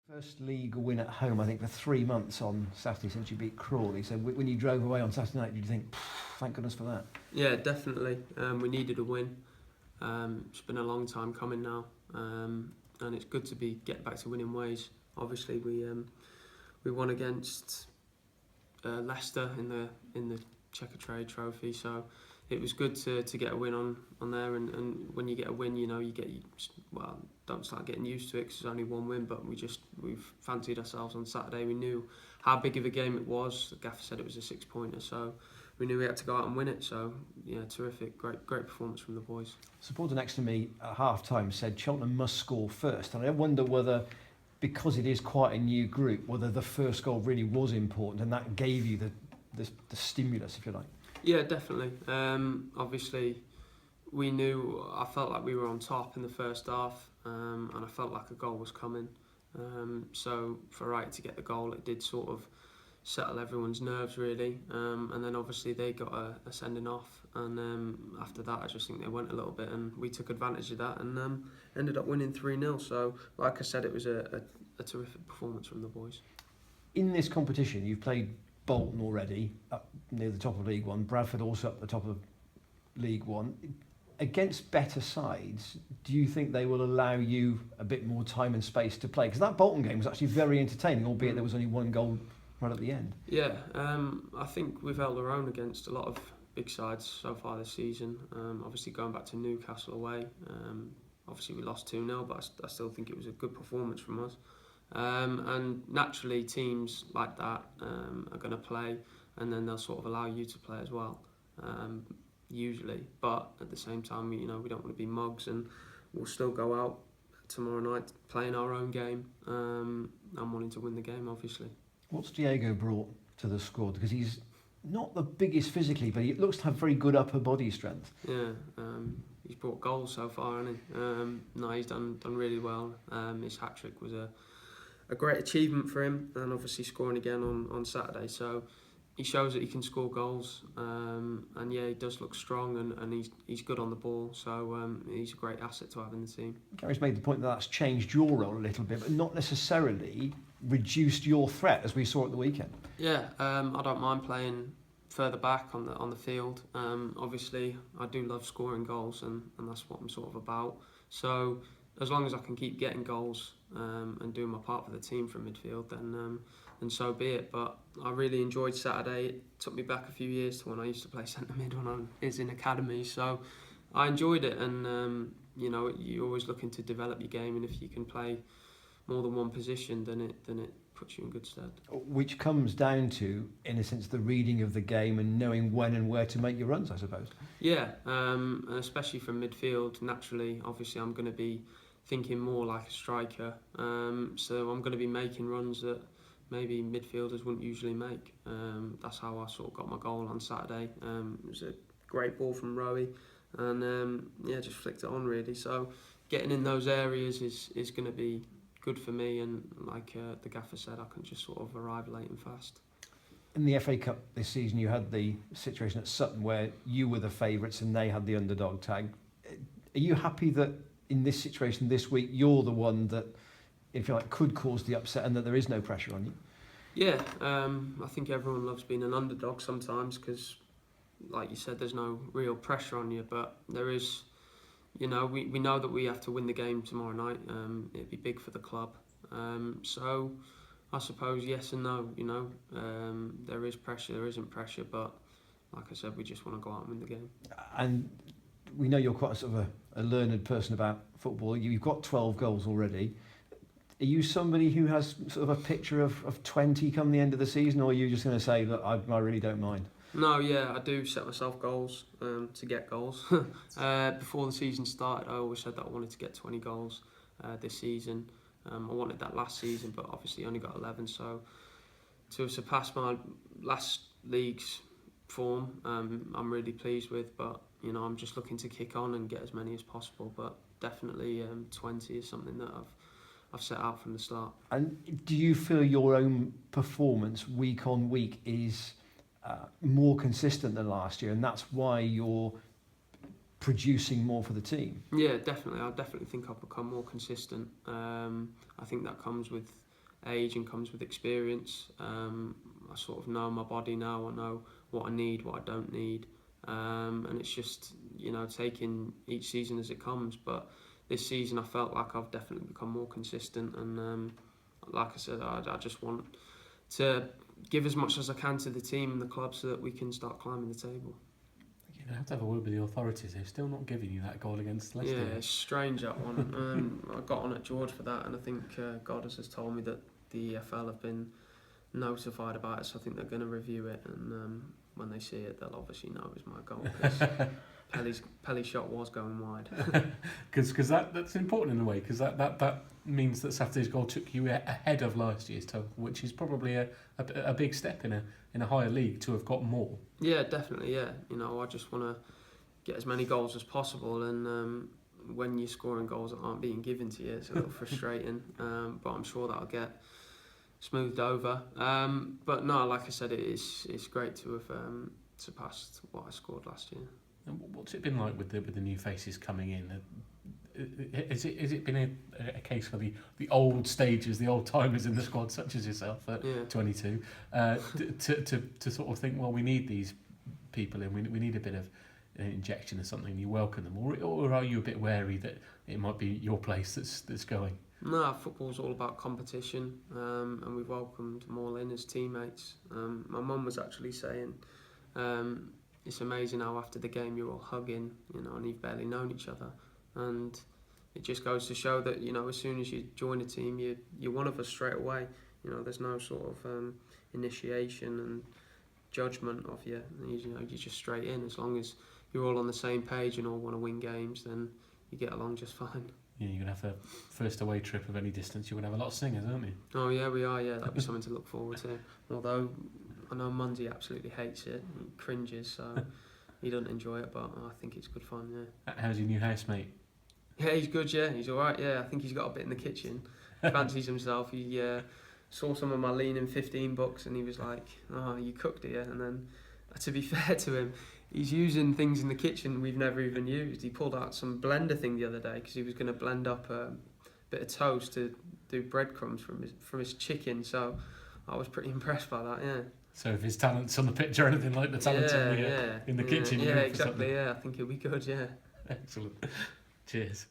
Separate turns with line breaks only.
First league win at home, I think, for 3 months on Saturday since you beat Crawley. So when you drove away on Saturday night, did you think, thank goodness for that?
Yeah, definitely. We needed a win. It's been a long time coming now, and it's good to be get back to winning ways. Obviously, we won against Leicester in the Checker Trade Trophy, so it was good to get a win on there. And when you get a win, don't start getting used to it because it's only one win. But we've fancied ourselves on Saturday. We knew how big of a game it was. The gaffer said it was a 6-pointer, so we knew we had to go out and win it. So yeah, terrific, great performance from the boys.
A supporter next to me at half-time said Cheltenham must score first, and I wonder whether, because it is quite a new group, whether the first goal really was important and that gave you the stimulus, if you like.
Yeah, definitely. Obviously, I felt like we were on top in the first half, and I felt like a goal was coming. So for Wright to get the goal, it did sort of settle everyone's nerves really, and then obviously they got a sending off, and after that I just think they went a little bit and we took advantage of that and ended up winning 3-0. So like I said, it was a terrific performance from the boys.
In this competition, you've played Bolton already, up near the top of League One, Bradford also up the top of League One. Against better sides, do you think they will allow you a bit more time and space to play? Because that Bolton game was actually very entertaining, albeit there was only one goal right at the end.
Yeah, I think we've held our own against a lot of big sides so far this season. Obviously going back to Newcastle away, obviously we lost 2-0, but I still think it was a good performance from us. And naturally teams like that are going to play, and then they'll sort of allow you to play as well, usually. But at the same time, we don't want to be mugs, and we'll still go out tomorrow night playing our own game and wanting to win the game, obviously.
What's Diego brought to the squad? Because he's not the biggest physically, but he looks to have very good upper body strength.
Yeah, he's brought goals so far, hasn't he? No, he's done really well. His hat-trick was a great achievement for him, and obviously scoring again on Saturday. So he shows that he can score goals, and yeah, he does look strong, and he's good on the ball. So he's a great asset to have in the team.
Gary's made the point that that's changed your role a little bit, but not necessarily reduced your threat, as we saw at the weekend.
Yeah, I don't mind playing further back on the field. Obviously, I do love scoring goals, and that's what I'm sort of about. So as long as I can keep getting goals and doing my part for the team from midfield, then so be it. But I really enjoyed Saturday. It took me back a few years to when I used to play centre mid when I was in academy. So I enjoyed it, and you're always looking to develop your game, and if you can play more than one position, then it puts you in good stead.
Which comes down to, in a sense, the reading of the game and knowing when and where to make your runs, I suppose.
Yeah, and especially from midfield, naturally, obviously I'm going to be thinking more like a striker. So I'm going to be making runs that maybe midfielders wouldn't usually make. That's how I sort of got my goal on Saturday. It was a great ball from Rowie, and just flicked it on really. So getting in those areas is going to be good for me, and like the gaffer said, I can just sort of arrive late and fast.
In the FA Cup this season, you had the situation at Sutton where you were the favourites and they had the underdog tag. Are you happy that in this situation this week you're the one that, if you like, could cause the upset and that there is no pressure on you?
Yeah, I think everyone loves being an underdog sometimes because, like you said, there's no real pressure on you, but there is. We know that we have to win the game tomorrow night. It'd be big for the club. So I suppose yes and no. There is pressure, there isn't pressure, but like I said, we just want to go out and win the game.
And we know you're quite a sort of a learned person about football. You've got 12 goals already. Are you somebody who has sort of a picture of 20 come the end of the season, or are you just going to say, look, I really don't mind?
No, yeah, I do set myself goals to get goals. Before the season started, I always said that I wanted to get 20 goals this season. I wanted that last season, but obviously only got 11. So to have surpassed my last league's form, I'm really pleased with. But I'm just looking to kick on and get as many as possible. But definitely 20 is something that I've set out from the start.
And do you feel your own performance week on week is more consistent than last year, and that's why you're producing more for the team?
Yeah, definitely. I definitely think I've become more consistent. I think that comes with age and comes with experience. I sort of know my body now. I know what I need, what I don't need, and it's just taking each season as it comes. But this season, I felt like I've definitely become more consistent, and like I said, I just want to give as much as I can to the team and the club so that we can start climbing the table.
You have to have a word with the authorities. They're still not giving you that goal against Leicester.
Yeah, it's strange, that one. I got on at George for that, and I think God has told me that the EFL have been notified about it, so I think they're going to review it, and when they see it, they'll obviously know it was my goal, because Pelly's shot was going wide.
Because that's important in a way, because that means that Saturday's goal took you ahead of last year's total, which is probably a big step in a higher league to have got more.
Yeah, definitely. Yeah, I just want to get as many goals as possible, and when you're scoring goals that aren't being given to you, it's a little frustrating. But I'm sure that'll get smoothed over. But no, like I said, it's great to have surpassed what I scored last year.
And what's it been like with the new faces coming in? Has it been a case for the old stagers, the old timers in the squad, such as yourself at 22, to sort of think, well, we need these people in, we need a bit of an injection or something, you welcome them, or are you a bit wary that it might be your place that's going?
No, football's all about competition, and we've welcomed them all in as teammates. My mum was actually saying, it's amazing how after the game you're all hugging, and you've barely known each other. And it just goes to show that, as soon as you join a team, you're one of us straight away. There's no sort of initiation and judgment of you. You're just straight in. As long as you're all on the same page and all want to win games, then you get along just fine.
Yeah, you're going to have a first away trip of any distance. You're going to have a lot of singers, aren't you?
Oh, yeah, we are, yeah. That'll be something to look forward to. Although I know Mundy absolutely hates it. He cringes, so he doesn't enjoy it, but I think it's good fun, yeah.
How's your new housemate?
Yeah, he's good, yeah. He's all right, yeah. I think he's got a bit in the kitchen. Fancies himself. He saw some of my Lean in 15 books and he was like, oh, you cooked it, yeah? And then, to be fair to him, he's using things in the kitchen we've never even used. He pulled out some blender thing the other day because he was going to blend up a bit of toast to do breadcrumbs from his chicken. So I was pretty impressed by that, yeah.
So if his talent's on the pitch or anything like the talent in the kitchen,
yeah, exactly, yeah. I think he'll be good, yeah.
Excellent. Cheers.